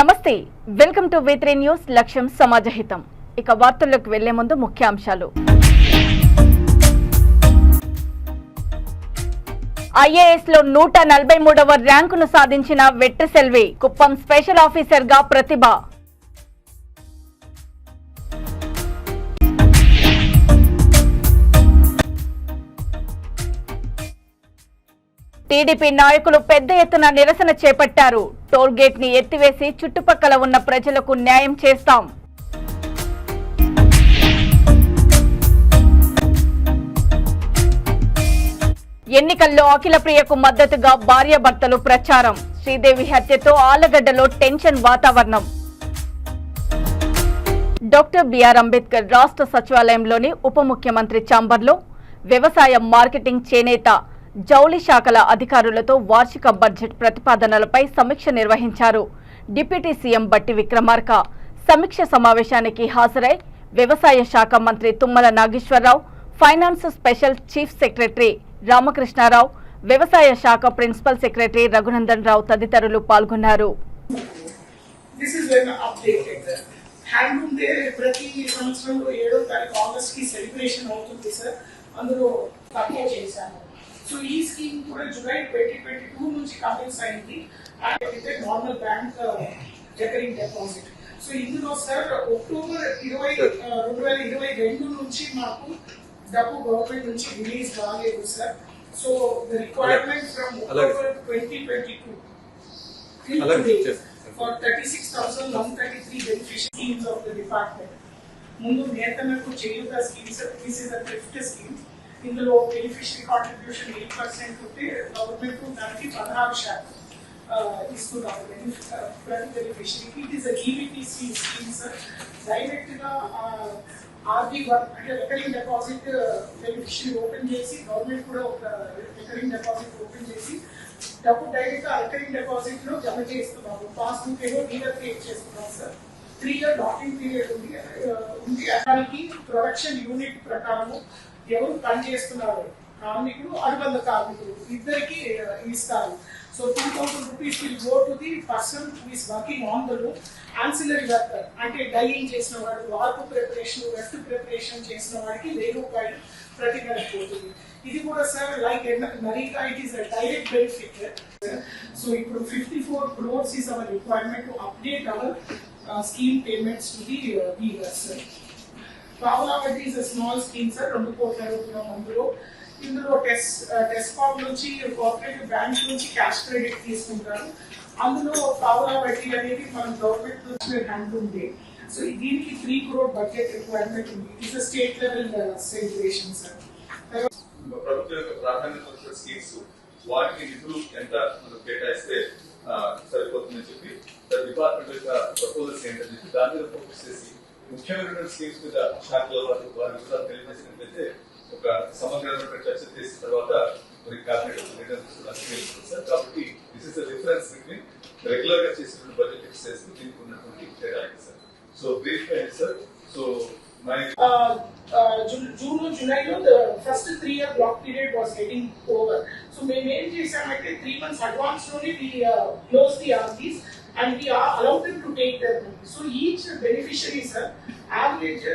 నమస్తే welcome to V3 news లక్ష్యం సమాజహితం ఇక వార్తల్లోకి వెళ్లే ముందు ముఖ్యాంశాలు IAS లో 143వ ర్యాంకును సాధించిన వెట్రిసెల్వి కుప్పం స్పెషల్ ఆఫీసర్ గా ప్రతిభ టీడీపీ నాయకులు పెద్ద ఎత్తున నిరసన చేపట్టారు టోల్ గేట్ ని ఎత్తివేసి చుట్టుపక్కల ఉన్న ప్రజలకు న్యాయం చేస్తాం ఎన్నికల్లో అఖిలప్రియకు మద్దతుగా భార్యాభర్తలు ప్రచారం శ్రీదేవి హత్యతో ఆళ్లగడ్డలో టెన్షన్ వాతావరణం డాక్టర్ బిఆర్ అంబేద్కర్ రాష్ట్ర సచివాలయంలోని ఉప ముఖ్యమంత్రి ఛాంబర్లో వ్యవసాయ మార్కెటింగ్ చేనేత జౌళి శాఖల అధికారులతో వార్షిక బడ్జెట్ ప్రతిపాదనలపై సమీక్ష నిర్వహించారు డిప్యూటీ సీఎం బట్టి విక్రమార్క సమీక్ష సమావేశానికి హాజరై వ్యవసాయ శాఖ మంత్రి Tummala Nageswara Rao finance special chief secretary Ramakrishna Rao వ్యవసాయ శాఖ ప్రిన్సిపల్ సెక్రటరీ రఘునందన్ రావు తదితరులు పాల్గొన్నారు. సో ఈ స్కీమ్ కూడా జూలై 2022 నుంచి కమిన్స్ అయింది అంటే normal bank recurring deposit. So ఇందులో సార్ అక్టోబర్ 2022 నుంచి మాకు డబ్బు గవర్నమెంట్ నుంచి రిలీజ్ కాలేదు sir. So the requirement from October 2022 for 36,133 beneficiary schemes of the department. ముందు నేతలకు చేయూత schemes, this is the thrift scheme. ఇందులో బెనిఫిషరీ కాంట్రిబ్యూషన్ 8% ఉంటే గవర్నమెంట్ దానికి 16% ఇస్తున్నారు ప్రతి బెనిఫిషరీకి. It is EBTC scheme sir. Direct గా RD1 అంటే రికరింగ్ డిపాజిట్ బెనిఫిషరీ ఓపెన్ చేసి గవర్నమెంట్ కూడా ఒక రికరింగ్ డిపాజిట్ ఓపెన్ చేసి డబ్బు డైరెక్ట్ గా రికరింగ్ డిపాజిట్ లో జమ చేస్తున్నాము. పాస్బుక్ ఏమో డీలర్ క్రియేట్ చేస్తున్నాం సార్. 3 year లాకింగ్ పీరియడ్ ఉంది. దానికి ప్రొడక్షన్ యూనిట్ ప్రకారము ఎవరు పనిచేస్తున్నారు కార్మికులు, అనుబంధ కార్మికులు ఇద్దరికి ఇస్తారు. So 2,000 rupees will go to the person who is working on the loop. Ancillary worker అంటే డైయింగ్ చేసిన వాడు, వార్పు ప్రిపరేషన్, వెస్ట్ ప్రిపరేషన్ చేసిన వాడికి 1,000 రూపాయలు ప్రతి నెల పోతుంది. ఇది కూడా సార్ లైక్ నరీగా it is a direct benefit. So ఇప్పుడు 54 crores is our requirement to update our scheme payments to the weavers. పావలా వడ్డీ is a small scheme sir. 2 కోట్ల రూపాయల ఇందులో టెస్కామ్ నుంచి కోఆపరేటివ్ బ్యాంక్ నుంచి క్యాష్ క్రెడిట్ తీసుకుంటారు. అందులో పావలా వడ్డీ అనేది మన గవర్నమెంట్ నుంచి హ్యాండ్ ఉంది. సో దీనికి 3 crore బడ్జెట్ రిక్వైర్మెంట్ ఉంది. It's a state level segregation sir. ప్రభుత్వ యొక్క ప్రాధాన్యత స్కీమ్స్ వాటికి నిధులు ఎంత కేటాయిస్తే సరిపోతుందని చెప్పి డిపార్ట్మెంట్ యొక్క ప్రపోజల్స్ ఏంటని చెప్పి దాని మీద ఫోకస్ చేసి ముఖ్యమైన స్కీమ్స్ మీద శాఖలో వారి వివరాలు తెలియజేసినట్లయితే ఒక సమగ్రమైన చర్చ చేసిన తర్వాత మరి క్యాబినెట్ సార్. కాబట్టి this is the difference between regular గా చేసిన బడ్జెట్ ఎక్సర్సైజ్ దీనికి ఉన్నటువంటి తేడా సార్. సో బ్రీఫ్ అయింది సార్. సో జూన్ జూలైలో the first 3 year block period was getting over. So మేము ఏం చేసామంటే 3 months అడ్వాన్స్ లోనే we close the RDs and we are allowed them to take their money. So each beneficiary sir average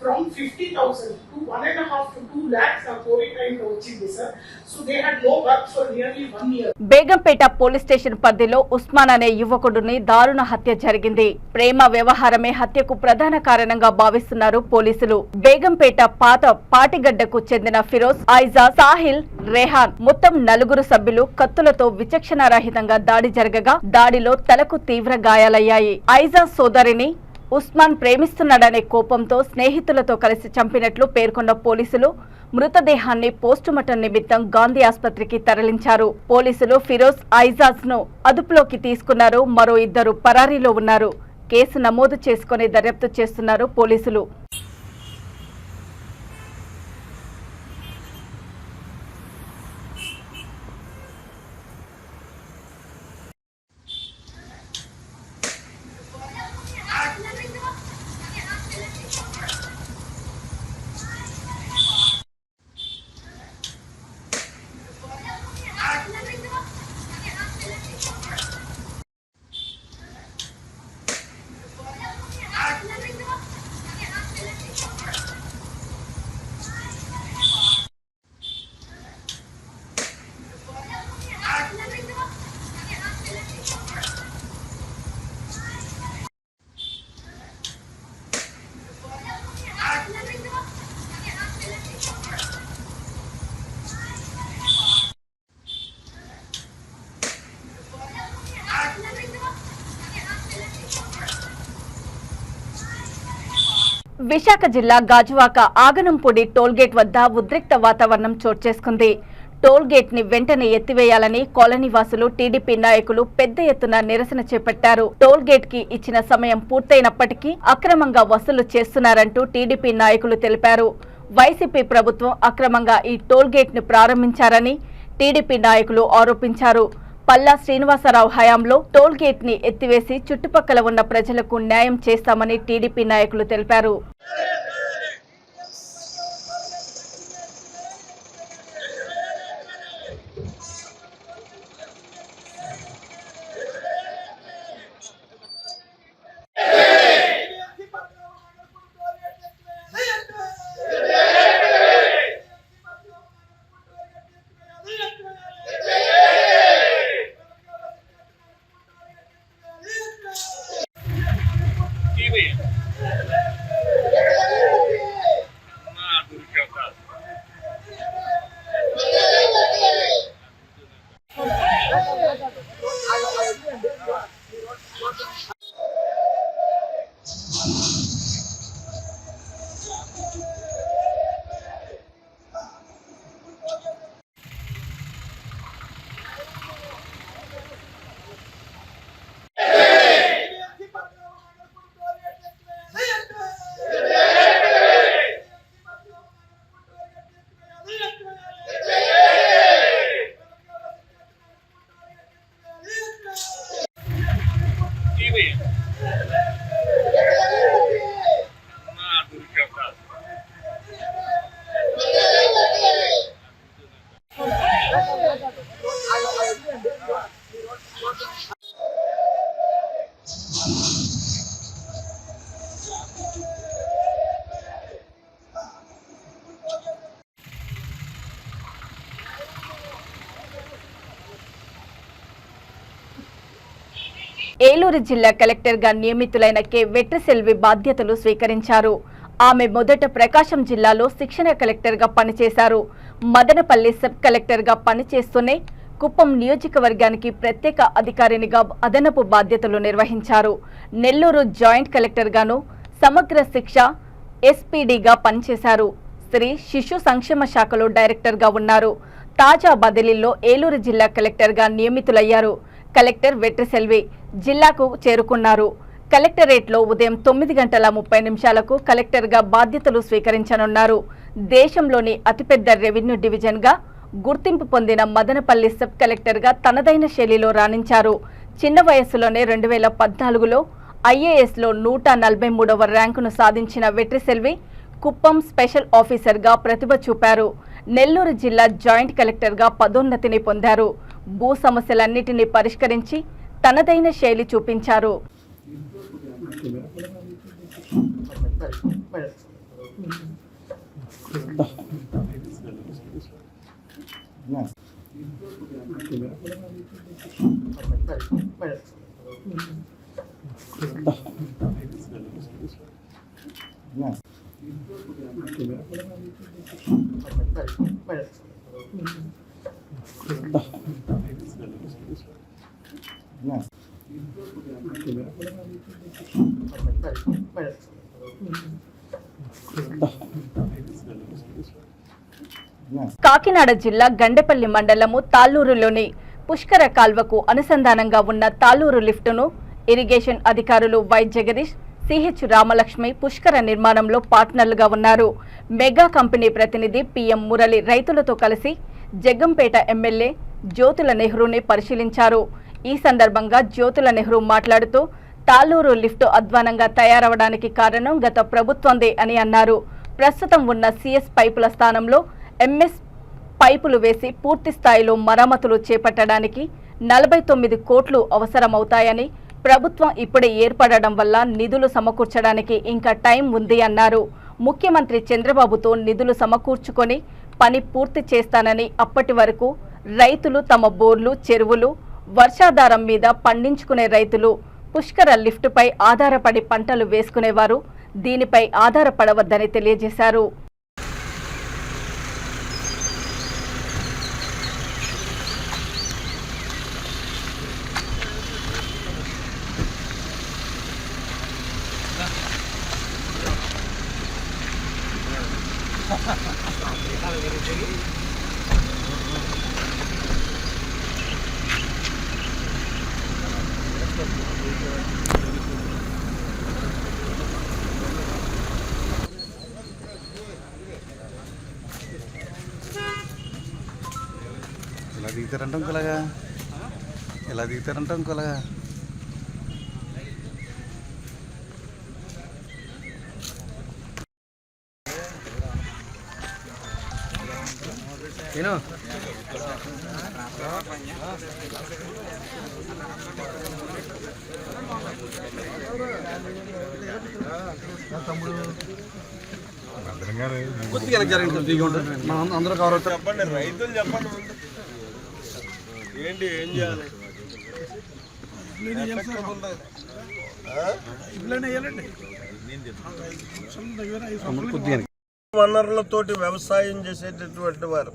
from 50,000 to 1.5 to 2 lakhs are COVID time lo vachindi sir. So they had no work for nearly 1 year. Begumpet police station పరిధిలో ఉస్మాన్ అనే యువకుడిని దారుణ హత్య జరిగింది. ప్రేమ వ్యవహారమే హత్యకు ప్రధాన కారణంగా భావిస్తున్నారు పోలీసులు. బేగంపేట పాత పాటిగడ్డకు చెందిన ఫిరోజ్, ఐజా, సాహిల్, రెహాన్ మొత్తం 4 సభ్యులు కత్తులతో విచక్షణారహితంగా దాడి జరగగా దాడిలో తలకు తీవ్ర గాయాలయ్యాయి. ఐజా సోదరిని ఉస్మాన్ ప్రేమిస్తున్నాడనే కోపంతో స్నేహితులతో కలిసి చంపినట్లు పేర్కొన్న పోలీసులు మృతదేహాన్ని పోస్టుమార్టం నిమిత్తం గాంధీ ఆసుపత్రికి తరలించారు. పోలీసులు ఫిరోజ్, ఐజాజ్ ను అదుపులోకి తీసుకున్నారు. మరో 2 పరారీలో ఉన్నారు. కేసు నమోదు చేసుకుని దర్యాప్తు చేస్తున్నారు పోలీసులు. విశాఖ జిల్లా గాజువాక ఆగనంపూడి టోల్గేట్ వద్ద ఉద్రిక్త వాతావరణం చోటు చేసుకుంది. టోల్గేట్ ని వెంటనే ఎత్తివేయాలని కాలనీవాసులు, టీడీపీ నాయకులు పెద్ద ఎత్తున నిరసన చేపట్టారు. టోల్గేట్ కి ఇచ్చిన సమయం పూర్తయినప్పటికీ అక్రమంగా వసూలు చేస్తున్నారంటూ టీడీపీ నాయకులు తెలిపారు. వైసీపీ ప్రభుత్వం అక్రమంగా ఈ టోల్గేట్ ని ప్రారంభించారని టీడీపీ నాయకులు ఆరోపించారు. పల్లా శ్రీనివాసరావు హయాంలో టోల్గేట్ ని ఎత్తివేసి చుట్టుపక్కల ఉన్న ప్రజలకు న్యాయం చేస్తామని టీడీపీ నాయకులు తెలిపారు. ఏలూరు జిల్లా కలెక్టర్ గా నియమితులైన కె వెట్రిసెల్వి బాధ్యతలు స్వీకరించారు. ఆమె మొదట ప్రకాశం జిల్లాలో శిక్షణ కలెక్టర్ గా పనిచేశారు. మదనపల్లి సబ్ కలెక్టర్ గా పనిచేస్తూనే కుప్పం నియోజకవర్గానికి ప్రత్యేక అధికారినిగా అదనపు బాధ్యతలు నిర్వహించారు. నెల్లూరు జాయింట్ కలెక్టర్ గాను సమగ్ర శిక్ష ఎస్పీడీగా పనిచేశారు. స్త్రీ శిశు సంక్షేమ శాఖలో డైరెక్టర్ గా ఉన్నారు. తాజా బదిలీల్లో ఏలూరు జిల్లా కలెక్టర్ గా నియమితులయ్యారు. కలెక్టర్ వెట్రిసెల్వి జిల్లాకు చేరుకున్నారు. కలెక్టరేట్లో ఉదయం 9:30 కలెక్టర్గా బాధ్యతలు స్వీకరించనున్నారు. దేశంలోని అతిపెద్ద రెవెన్యూ డివిజన్గా గుర్తింపు పొందిన మదనపల్లి సబ్ కలెక్టర్గా తనదైన శైలిలో రాణించారు. చిన్న వయస్సులోనే 2014లో ఐఏఎస్లో 143వ ర్యాంకును సాధించిన వెట్రిసెల్వి కుప్పం స్పెషల్ ఆఫీసర్గా ప్రతిభ చూపారు. నెల్లూరు జిల్లా జాయింట్ కలెక్టర్గా పదోన్నతిని పొందారు. భూ సమస్యలన్నిటినీ పరిష్కరించి తనదైన శైలి చూపించారు. కాకినాడ జిల్లా గండెపల్లి మండలము తాళ్లూరులోని పుష్కర కాల్వకు అనుసంధానంగా ఉన్న తాళ్లూరు లిఫ్టును ఇరిగేషన్ అధికారులు వై జగదీష్, సిహెచ్ రామలక్ష్మి పుష్కర నిర్మాణంలో పార్ట్నర్లుగా ఉన్నారు. మెగా కంపెనీ ప్రతినిధి పిఎం మురళి రైతులతో కలిసి జగ్గంపేట ఎమ్మెల్యే జ్యోతుల నెహ్రూని పరిశీలించారు. ఈ సందర్భంగా జ్యోతుల నెహ్రూ మాట్లాడుతూ తాళ్లూరు లిఫ్టు అధ్వానంగా తయారవడానికి కారణం గత ప్రభుత్వందే అని అన్నారు. ప్రస్తుతం ఉన్న సిఎస్ పైపుల స్థానంలో ఎంఎస్ పైపులు వేసి పూర్తి స్థాయిలో మరమ్మతులు చేపట్టడానికి 49 కోట్లు అవసరమవుతాయని, ప్రభుత్వం ఇప్పుడే ఏర్పడడం వల్ల నిధులు సమకూర్చడానికి ఇంకా టైం ఉంది అన్నారు. ముఖ్యమంత్రి చంద్రబాబుతో నిధులు సమకూర్చుకొని పని పూర్తి చేస్తానని, అప్పటి వరకు రైతులు తమ బోర్లు, చెరువులు వర్షాధారం మీద పండించుకునే రైతులు పుష్కర లిఫ్టుపై ఆధారపడి పంటలు వేసుకునేవారు దీనిపై ఆధారపడవద్దని తెలియజేశారు. ఎలా దిగుతారంటాం ఇంకోలాగా, ఎలా దిగుతారంటాం ఇంకోలాగా. నేను కొద్దిగా మనం అందరూ కవర్ అవుతాం. చెప్పండి, రైతులు చెప్పండి ఏంటి, ఏం చేయాలి? వనరులతోటి వ్యవసాయం చేసేటటువంటి వారు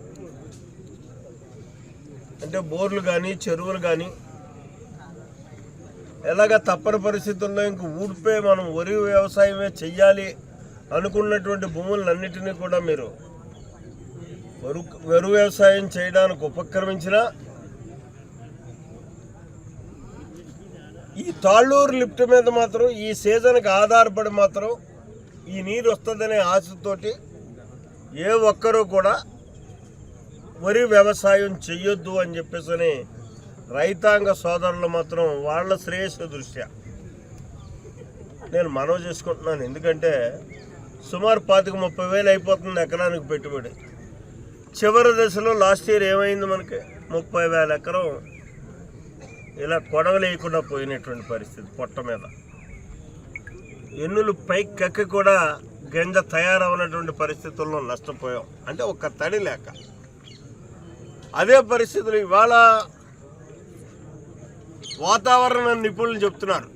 అంటే బోర్లు కానీ చెరువులు కానీ ఎలాగ తప్పని పరిస్థితుల్లో ఇంక ఊడిపే మనం వరి వ్యవసాయమే చెయ్యాలి అనుకున్నటువంటి భూములన్నిటినీ కూడా మీరు వరి వ్యవసాయం చేయడానికి ఉపక్రమించినా ఈ తాళ్ళూరు లిఫ్ట్ మీద మాత్రం ఈ సీజన్కి ఆధారపడి మాత్రం ఈ నీరు వస్తుందనే ఆశతోటి ఏ ఒక్కరూ కూడా వరి వ్యవసాయం చెయ్యొద్దు అని చెప్పేసి రైతాంగ సోదరులు మాత్రం వాళ్ళ శ్రేయస్సు దృష్ట్యా నేను మనవి చేసుకుంటున్నాను. ఎందుకంటే సుమారు 25-30 వేలు అయిపోతుంది ఎకరానికి పెట్టుబడి. చివరి దశలో లాస్ట్ ఇయర్ ఏమైంది, మనకి 30,000 ఎకరం ఇలా కొడవలేయకుండా పోయినటువంటి పరిస్థితి. పొట్ట మీద ఎన్నులు పైకి కక్కి కూడా గింజ తయారవనటువంటి పరిస్థితుల్లో నష్టపోయాం. అంటే ఒక్క తడి లేక. అదే పరిస్థితులు ఇవాళ వాతావరణ నిపుణులు చెప్తున్నారు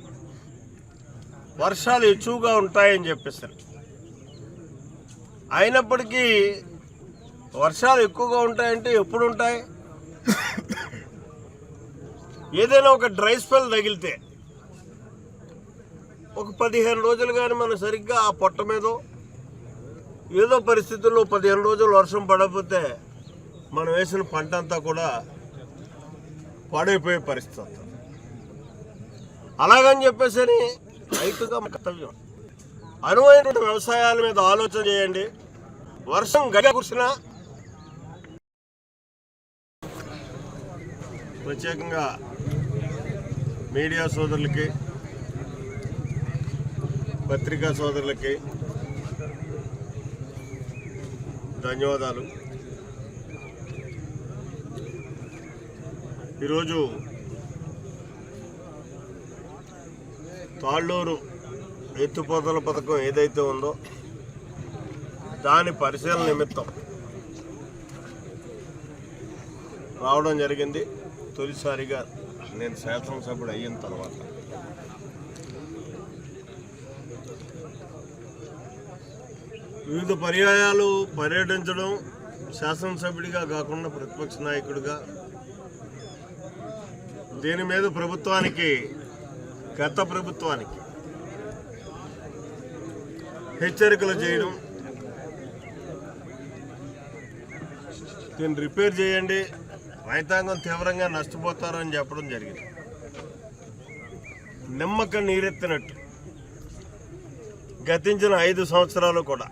వర్షాలు ఎక్కువగా ఉంటాయని చెప్పేసారు. అయినప్పటికీ వర్షాలు ఎక్కువగా ఉంటాయంటే ఎప్పుడు ఉంటాయి? ఏదైనా ఒక డ్రై స్పెల్ తగిలితే ఒక 15 రోజులు కానీ మనం సరిగ్గా ఆ పొట్ట మీదో ఏదో పరిస్థితుల్లో 15 రోజులు వర్షం పడకపోతే మనం వేసిన పంట అంతా కూడా పాడైపోయే పరిస్థితి. అలాగని చెప్పేసి రైతుగా కర్తవ్యం అనువైన వ్యవసాయాల మీద ఆలోచన చేయండి. వర్షం గడ్డ కురిసినా ప్రత్యేకంగా మీడియా సోదరులకి, పత్రికా సోదరులకి ధన్యవాదాలు. ఈరోజు తాళ్ళూరు ఎత్తిపోతల పథకం ఏదైతే ఉందో దాని పరిశీలన నిమిత్తం రావడం జరిగింది. తొలిసారిగా నేను శాసనసభ్యుడు అయిన తర్వాత వివిధ పర్యాయాలు పర్యటించడం, శాసనసభ్యుడిగా కాకుండా ప్రతిపక్ష నాయకుడిగా దీని మీద ప్రభుత్వానికి, గత ప్రభుత్వానికి హెచ్చరికలు చేయడం, దీన్ని రిపేర్ చేయండి, రైతాంగం తీవ్రంగా నష్టపోతారని చెప్పడం జరిగింది. నిమ్మక నీరెత్తినట్టు గతించిన 5 సంవత్సరాలు కూడా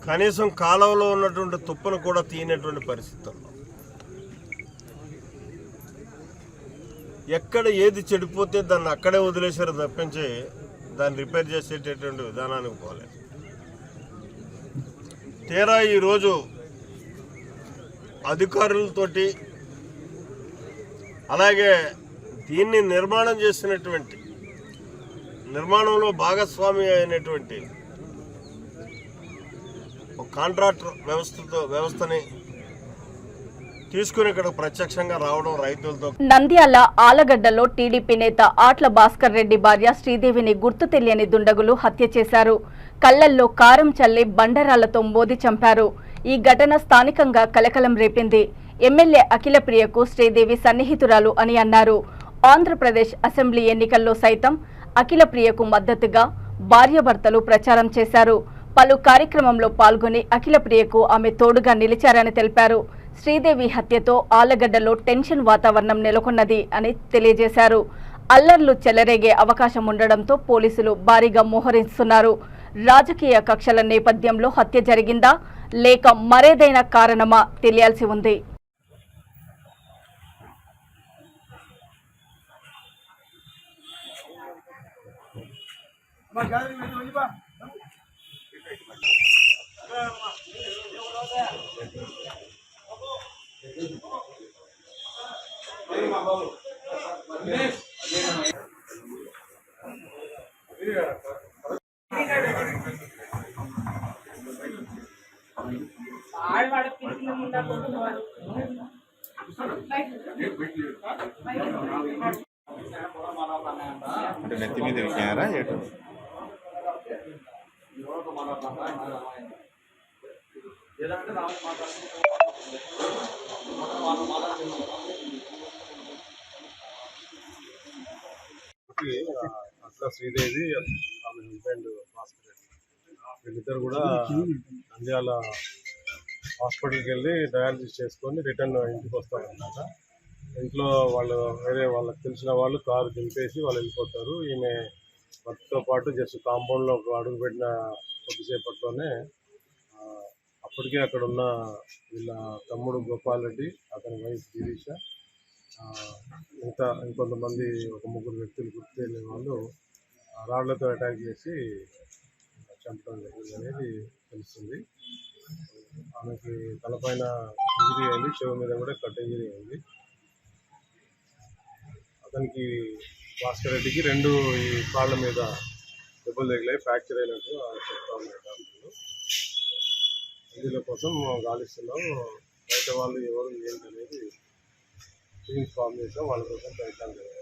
కనీసం కాలువలో ఉన్నటువంటి తుప్పను కూడా తీయనటువంటి పరిస్థితుల్లో ఎక్కడ ఏది చెడిపోతే దాన్ని అక్కడే వదిలేశారు తప్పించి దాన్ని రిపేర్ చేసేటటువంటి విధానానికి పోలేదు. తీరా ఈరోజు అధికారులతోటి అలాగే దీన్ని నిర్మాణం చేసినటువంటి, నిర్మాణంలో భాగస్వామి అయినటువంటి ఒక కాంట్రాక్టర్ వ్యవస్థని తీసుకుని ఇక్కడ ప్రత్యక్షంగా రావడం రైతులతో. నంద్యాల ఆలగడ్డలో టీడీపీ నేత ఆట్ల భాస్కర్ రెడ్డి భార్య శ్రీదేవిని గుర్తు తెలియని దుండగులు హత్య చేశారు. కళ్లల్లో కారం చల్లి బండరాళ్లతో మోది చంపారు. ఈ ఘటన స్థానికంగా కలకలం రేపింది. ఎమ్మెల్యే అఖిలప్రియకు శ్రీదేవి సన్నిహితురాలు అని అన్నారు. ఆంధ్రప్రదేశ్ అసెంబ్లీ ఎన్నికల్లో సైతం అఖిలప్రియకు మద్దతుగా భార్యాభర్తలు ప్రచారం చేశారు. పలు కార్యక్రమంలో పాల్గొని అఖిలప్రియకు ఆమె తోడుగా నిలిచారని తెలిపారు. శ్రీదేవి హత్యతో ఆళ్లగడ్డలో టెన్షన్ వాతావరణం నెలకొన్నది అని తెలియజేశారు. అల్లర్లు చెలరేగే అవకాశం ఉండడంతో పోలీసులు భారీగా మోహరిస్తున్నారు. రాజకీయ కక్షల నేపథ్యంలో హత్య జరిగిందా లేక మరేదైనా కారణమా తెలియాల్సి ఉంది. అంటే నెత్తి మీద ఎక్కారా ఏటు అట్లా శ్రీదేవి ఆమె హస్బెండ్ భాస్కర్ రెడ్డి వీళ్ళిద్దరు కూడా నంద్యాల హాస్పిటల్కి వెళ్ళి డయాలసిస్ చేసుకొని రిటర్న్ ఇంటికి వస్తారన్నమాట. ఇంట్లో వాళ్ళు వేరే వాళ్ళకి తెలిసిన వాళ్ళు కారు దింపేసి వాళ్ళు వెళ్ళిపోతారు. ఈమె భర్తతో పాటు జస్ట్ కాంపౌండ్లో ఒక అడుగు పెట్టిన కొద్దిసేపట్లోనే అప్పటికే అక్కడ ఉన్న వీళ్ళ తమ్ముడు గోపాల్ రెడ్డి, అతని వైఫ్ గిరీష, ఇంకొంతమంది ఒక ముగ్గురు వ్యక్తులు గుర్తు తెలియని వాళ్ళు రాళ్లతో అటాక్ చేసి చంపడం జరిగింది అనేది తెలుస్తుంది. ఆమెకి తలపైన ఇంజరీ అయింది, చెవి మీద కూడా కట్ ఇంజరీ అయింది. అతనికి భాస్కర్ రెడ్డికి రెండు ఈ కాళ్ళ మీద దెబ్బలు తగిలాయి, ఫ్రాక్చర్ అయినట్టు చెప్తా ఉన్నారు డాక్టర్లు. ఇందులో కోసం గాలిస్తున్నాం. బయట వాళ్ళు ఎవరు ఏంటి అనేది టీమ్స్ ఫామ్ చేసాం, వాళ్ళ కోసం ప్రయత్నం చేయాలి.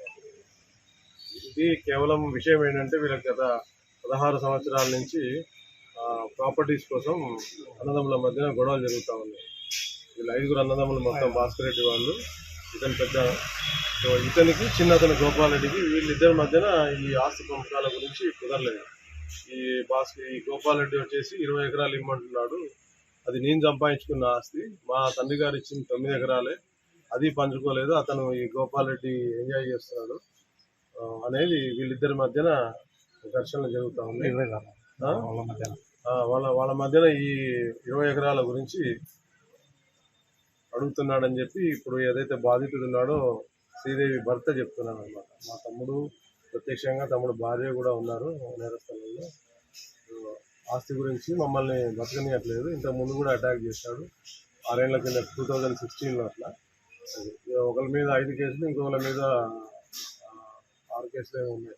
ఇది కేవలం విషయం ఏంటంటే వీళ్ళకి గత 16 సంవత్సరాల నుంచి ప్రాపర్టీస్ కోసం అన్నదమ్ముల మధ్యన గొడవలు జరుగుతూ ఉన్నాయి. వీళ్ళు 5 అన్నదమ్ములు మొత్తం భాస్కర్ రెడ్డి వాళ్ళు, ఇతను పెద్ద, ఇతనికి చిన్న అతను గోపాల్ రెడ్డికి, వీళ్ళిద్దరి మధ్యన ఈ ఆస్తి పంపకాల గురించి కుదరలేదు. ఈ గోపాల్ రెడ్డి వచ్చేసి 20 ఎకరాలు ఇమ్మంటున్నాడు, అది నేను సంపాదించుకున్న ఆస్తి, మా తండ్రి గారు ఇచ్చిన 9 ఎకరాలే, అది పంచుకోలేదు, అతను ఈ గోపాల్ రెడ్డి ఎంజాయ్ చేస్తున్నాడు అనేది వీళ్ళిద్దరి మధ్యన ఘర్షణలు జరుగుతూ ఉన్నాయి. వాళ్ళ మధ్యన ఈ 20 ఎకరాల గురించి అడుగుతున్నాడని చెప్పి ఇప్పుడు ఏదైతే బాధితుడు ఉన్నాడో శ్రీదేవి భర్త చెప్తున్నాడు అనమాట. మా తమ్ముడు ప్రత్యక్షంగా, తమ్ముడు భార్య కూడా ఉన్నారు నేరస్థలంలో, ఆస్తి గురించి మమ్మల్ని బతకనియట్లేదు, ఇంతకు ముందు కూడా అటాక్ చేశాడు 6 ఏళ్ల కింద 2016లో. అట్లా ఒకరి మీద 5 కేసులు, ఇంకొకరి మీద 6 కేసులే ఉన్నాయి.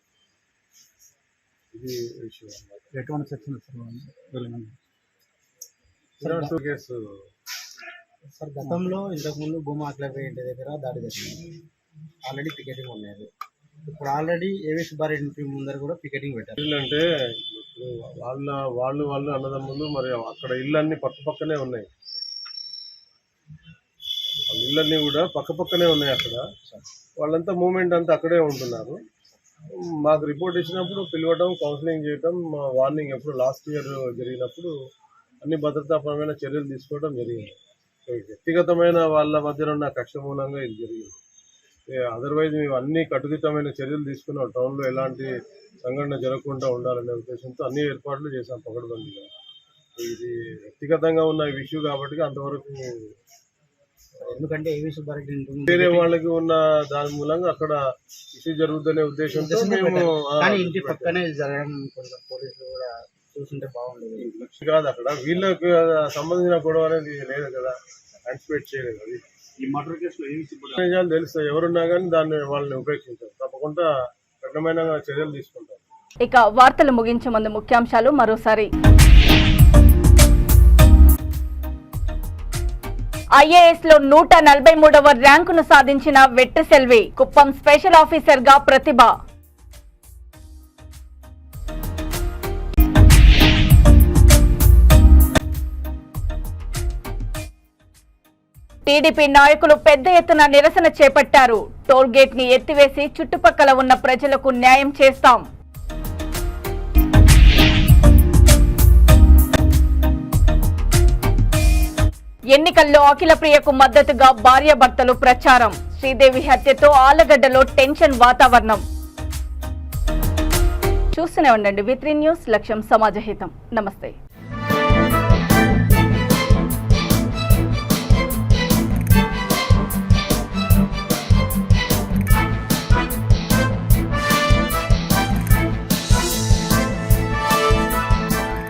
ఇది విషయం అన్నమాట. ఎటువంటి సెక్షన్ కేసు సార్, గతంలో ఇంతకుముందు భూమా అఖిలప్రియ ఇంటి దగ్గర దాడి జరిగింది, ఆల్రెడీ పికెటింగ్ ఉన్నది. ఇప్పుడు ఆల్రెడీ ఏవి సుబ్బారెడ్డి ఇంటి ముందర కూడా పికెటింగ్ పెట్టారు. ఇల్లంటే ఇప్పుడు వాళ్ళు అన్నదమ్ములు, మరి అక్కడ ఇళ్ళన్నీ పక్కనే ఉన్నాయి, వాళ్ళ ఇళ్ళన్నీ కూడా పక్కనే ఉన్నాయి. అక్కడ వాళ్ళంతా మూమెంట్ అంతా అక్కడే ఉంటున్నారు. మాకు రిపోర్ట్ ఇచ్చినప్పుడు పిలవటం, కౌన్సిలింగ్ చేయటం, వార్నింగ్ ఎప్పుడు లాస్ట్ ఇయర్ జరిగినప్పుడు అన్ని భద్రతాపరమైన చర్యలు తీసుకోవడం జరిగింది. వ్యక్తిగతమైన వాళ్ళ మధ్యన ఉన్న కక్ష మూలంగా ఇది జరిగింది. అదర్వైజ్ మేము అన్ని కట్టుదిట్టమైన చర్యలు తీసుకున్నాం, టౌన్లో ఎలాంటి సంఘటన జరగకుండా ఉండాలనే ఉద్దేశంతో అన్ని ఏర్పాట్లు చేశాం పకడ్బందీగా. ఇది వ్యక్తిగతంగా ఉన్న ఇష్యూ కాబట్టి అంతవరకు, ఎందుకంటే ఏవి సుబ్బారెడ్డి వేరే వాళ్ళకి ఉన్న దాని మూలంగా అక్కడ ఇష్యూ జరుగుతుందనే ఉద్దేశంతో మేము, ఇంటి పక్కనే జరగడం కొంచెం పోలీసులు కూడా చూస్తుంటే బాగుండేది కాదు. అక్కడ వీళ్ళకి సంబంధించిన గొడవ అనేది లేదు కదా, యాంటిసిపేట్ చేయలేదు. అది ఈ మర్డర్ కేసులో నిజాలు తెలుస్తాయి, ఎవరున్నా కానీ దాన్ని వాళ్ళని ఉపేక్షించారు, తప్పకుండా కఠినమైన చర్యలు తీసుకుంటారు. ఇక వార్తలు ముగించే ముందు ముఖ్యాంశాలు మరోసారి. ఐఏఎస్ లో 143వ ర్యాంకును సాధించిన వెట్రిసెల్వి, కుప్పం స్పెషల్ ఆఫీసర్ గా ప్రతిభ. టీడీపీ నాయకులు పెద్ద ఎత్తున నిరసన చేపట్టారు. టోల్ గేట్ ని ఎత్తివేసి చుట్టుపక్కల ఉన్న ప్రజలకు న్యాయం చేస్తాం. ఎన్నికల్లో అఖిలప్రియకు మద్దతుగా భార్యాభర్తలు ప్రచారం. శ్రీదేవి హత్యతో ఆళ్లగడ్డలో టెన్షన్ వాతావరణం. చూస్తూనే ఉండండి V3 న్యూస్, లక్ష్యం సమాజహితం. నమస్తే.